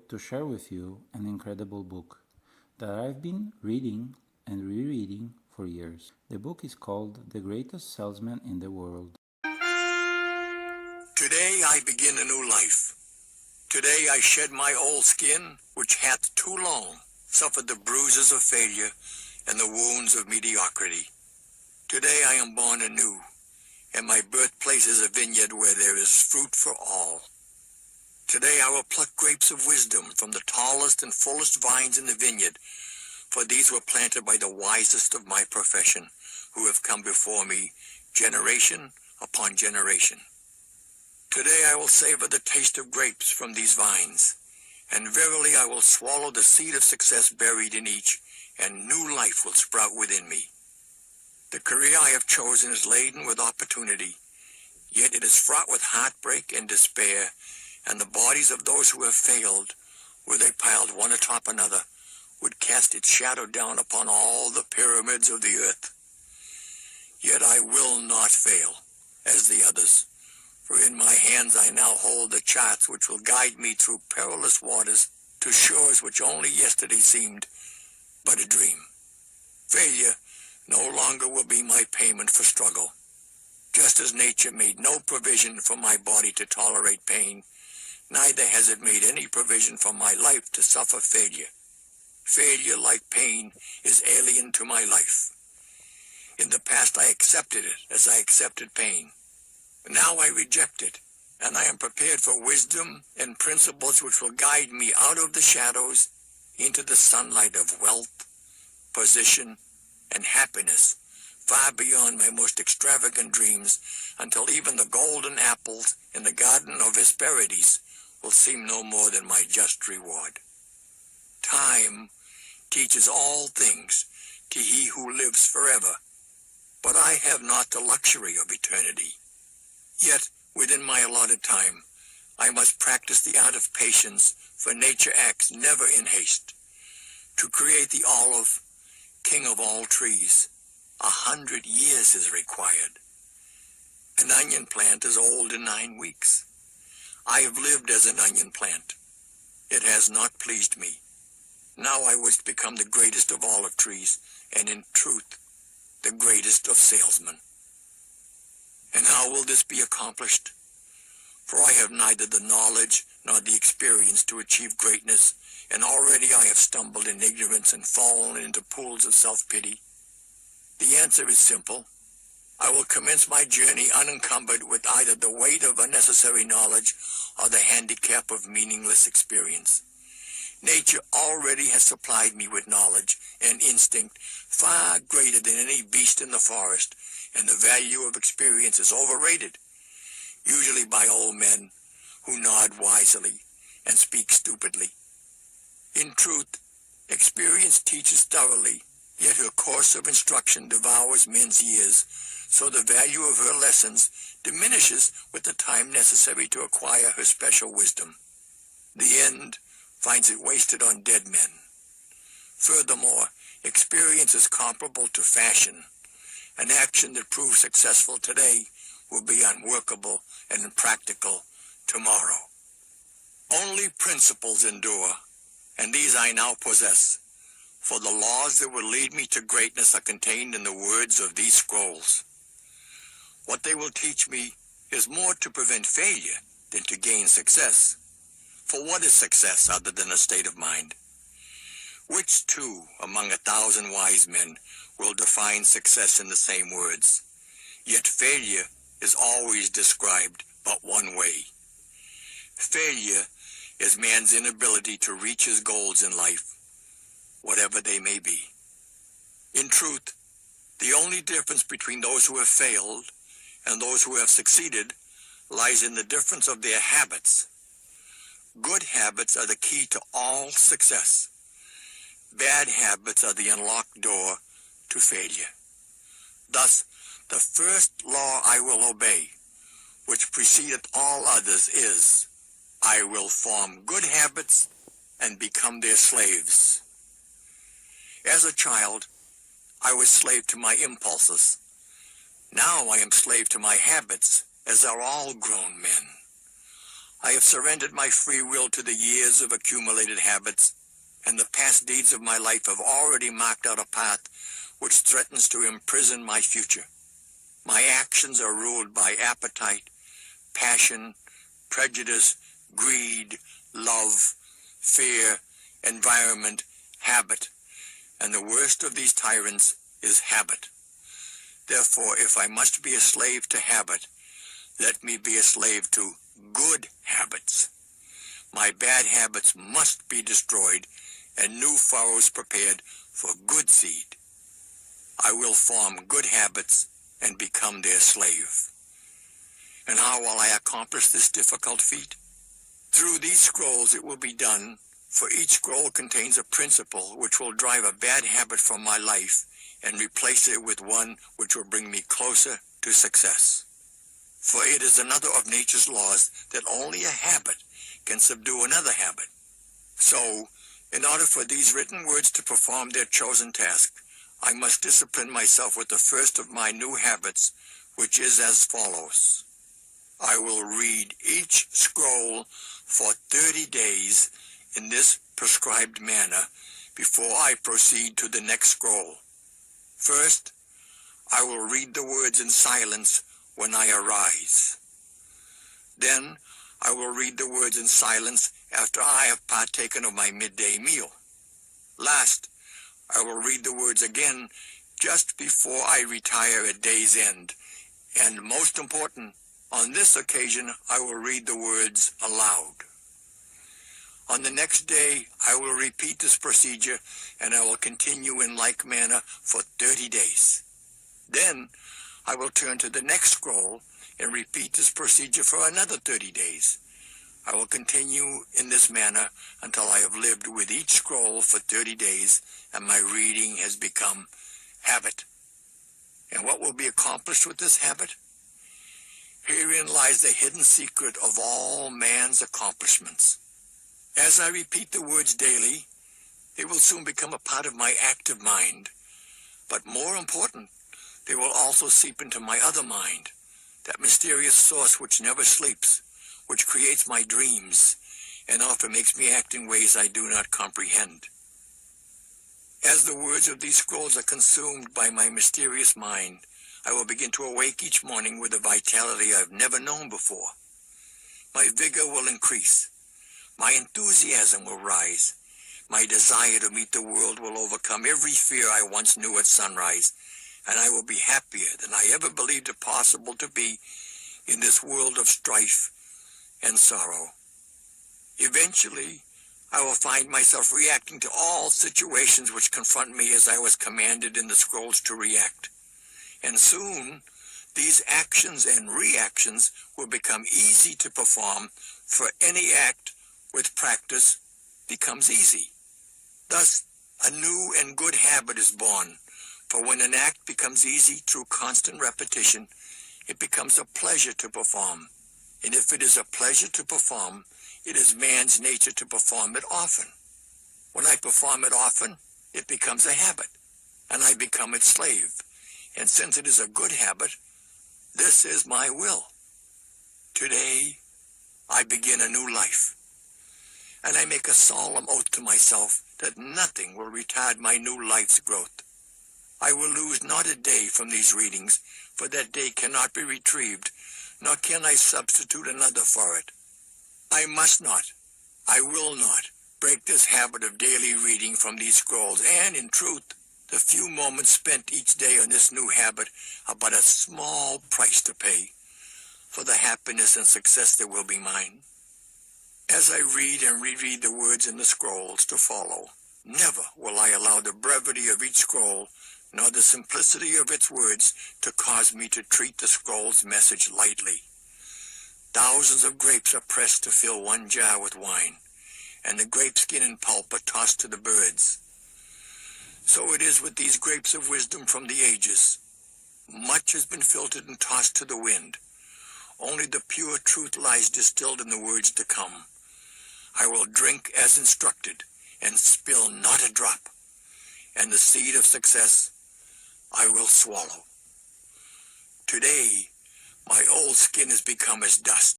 to share with you an incredible book that I've been reading and rereading for years. The book is called The Greatest Salesman in the World. Today I begin a new life. Today I shed my old skin, which hath too long suffered the bruises of failure and the wounds of mediocrity. Today I am born anew, and my birthplace is a vineyard where there is fruit for all. Today I will pluck grapes of wisdom from the tallest and fullest vines in the vineyard, for these were planted by the wisest of my profession, who have come before me, generation upon generation. Today I will savor the taste of grapes from these vines, and verily I will swallow the seed of success buried in each, and new life will sprout within me. The career I have chosen is laden with opportunity, yet it is fraught with heartbreak and despair, and the bodies of those who have failed, were they piled one atop another, would cast its shadow down upon all the pyramids of the earth. Yet I will not fail, as the others, for in my hands I now hold the charts which will guide me through perilous waters to shores which only yesterday seemed but a dream. Failure no longer will be my payment for struggle. Just as nature made no provision for my body to tolerate pain, neither has it made any provision for my life to suffer failure. Failure, like pain, is alien to my life. In the past I accepted it as I accepted pain. Now I reject it, and I am prepared for wisdom and principles which will guide me out of the shadows into the sunlight of wealth, position, and happiness, far beyond my most extravagant dreams, until even the golden apples in the garden of Hesperides will seem no more than my just reward. Time teaches all things to he who lives forever, but I have not the luxury of eternity. Yet, within my allotted time, I must practice the art of patience, for nature acts never in haste. To create the olive, king of all trees, 100 years is required. An onion plant is old in 9 weeks. I have lived as an onion plant. It has not pleased me. Now I wish to become the greatest of olive trees, and in truth, the greatest of salesmen. And how will this be accomplished? For I have neither the knowledge nor the experience to achieve greatness, and already I have stumbled in ignorance and fallen into pools of self-pity. The answer is simple. I will commence my journey unencumbered with either the weight of unnecessary knowledge or the handicap of meaningless experience. Nature already has supplied me with knowledge and instinct far greater than any beast in the forest, and the value of experience is overrated, usually by old men who nod wisely and speak stupidly. In truth, experience teaches thoroughly, yet her course of instruction devours men's years, so the value of her lessons diminishes with the time necessary to acquire her special wisdom. The end finds it wasted on dead men. Furthermore, experience is comparable to fashion. An action that proves successful today will be unworkable and impractical tomorrow. Only principles endure, and these I now possess, for the laws that will lead me to greatness are contained in the words of these scrolls. What they will teach me is more to prevent failure than to gain success. For what is success other than a state of mind? Which two among 1,000 wise men will define success in the same words? Yet failure is always described but one way. Failure is man's inability to reach his goals in life, whatever they may be. In truth, the only difference between those who have failed and those who have succeeded lies in the difference of their habits. Good habits are the key to all success. Bad habits are the unlocked door to failure. Thus, the first law I will obey, which precedeth all others, is, I will form good habits and become their slaves. As a child, I was slave to my impulses. Now I am slave to my habits, as are all grown men. I have surrendered my free will to the years of accumulated habits, and the past deeds of my life have already marked out a path which threatens to imprison my future. My actions are ruled by appetite, passion, prejudice, greed, love, fear, environment, habit, and the worst of these tyrants is habit. Therefore, if I must be a slave to habit, let me be a slave to good habits. My bad habits must be destroyed and new furrows prepared for good seed. I will form good habits and become their slave. And how will I accomplish this difficult feat? Through these scrolls it will be done, for each scroll contains a principle which will drive a bad habit from my life and replace it with one which will bring me closer to success. For it is another of nature's laws that only a habit can subdue another habit. So, in order for these written words to perform their chosen task, I must discipline myself with the first of my new habits, which is as follows. I will read each scroll for 30 days in this prescribed manner before I proceed to the next scroll. First, I will read the words in silence when I arise. Then, I will read the words in silence after I have partaken of my midday meal. Last, I will read the words again just before I retire at day's end. And most important, on this occasion, I will read the words aloud. On the next day, I will repeat this procedure, and I will continue in like manner for 30 days. Then, I will turn to the next scroll and repeat this procedure for another 30 days. I will continue in this manner until I have lived with each scroll for 30 days and my reading has become habit. And what will be accomplished with this habit? Herein lies the hidden secret of all man's accomplishments. As I repeat the words daily, they will soon become a part of my active mind. But more important, they will also seep into my other mind, that mysterious source which never sleeps, which creates my dreams, and often makes me act in ways I do not comprehend. As the words of these scrolls are consumed by my mysterious mind, I will begin to awake each morning with a vitality I've never known before. My vigor will increase. My enthusiasm will rise. My desire to meet the world will overcome every fear I once knew at sunrise, and I will be happier than I ever believed it possible to be in this world of strife and sorrow. Eventually, I will find myself reacting to all situations which confront me as I was commanded in the scrolls to react. And soon, these actions and reactions will become easy to perform, for any act with practice becomes easy. Thus, a new and good habit is born, for when an act becomes easy through constant repetition, it becomes a pleasure to perform. And if it is a pleasure to perform, it is man's nature to perform it often. When I perform it often, it becomes a habit, and I become its slave. And since it is a good habit, this is my will. Today, I begin a new life, and I make a solemn oath to myself that nothing will retard my new life's growth. I will lose not a day from these readings, for that day cannot be retrieved, nor can I substitute another for it. I must not, I will not, break this habit of daily reading from these scrolls, and in truth, the few moments spent each day on this new habit are but a small price to pay for the happiness and success that will be mine. As I read and reread the words in the scrolls to follow, never will I allow the brevity of each scroll nor the simplicity of its words to cause me to treat the scroll's message lightly. Thousands of grapes are pressed to fill one jar with wine, and the grape skin and pulp are tossed to the birds. So it is with these grapes of wisdom from the ages. Much has been filtered and tossed to the wind. Only the pure truth lies distilled in the words to come. I will drink as instructed, and spill not a drop, and the seed of success I will swallow. Today, my old skin has become as dust.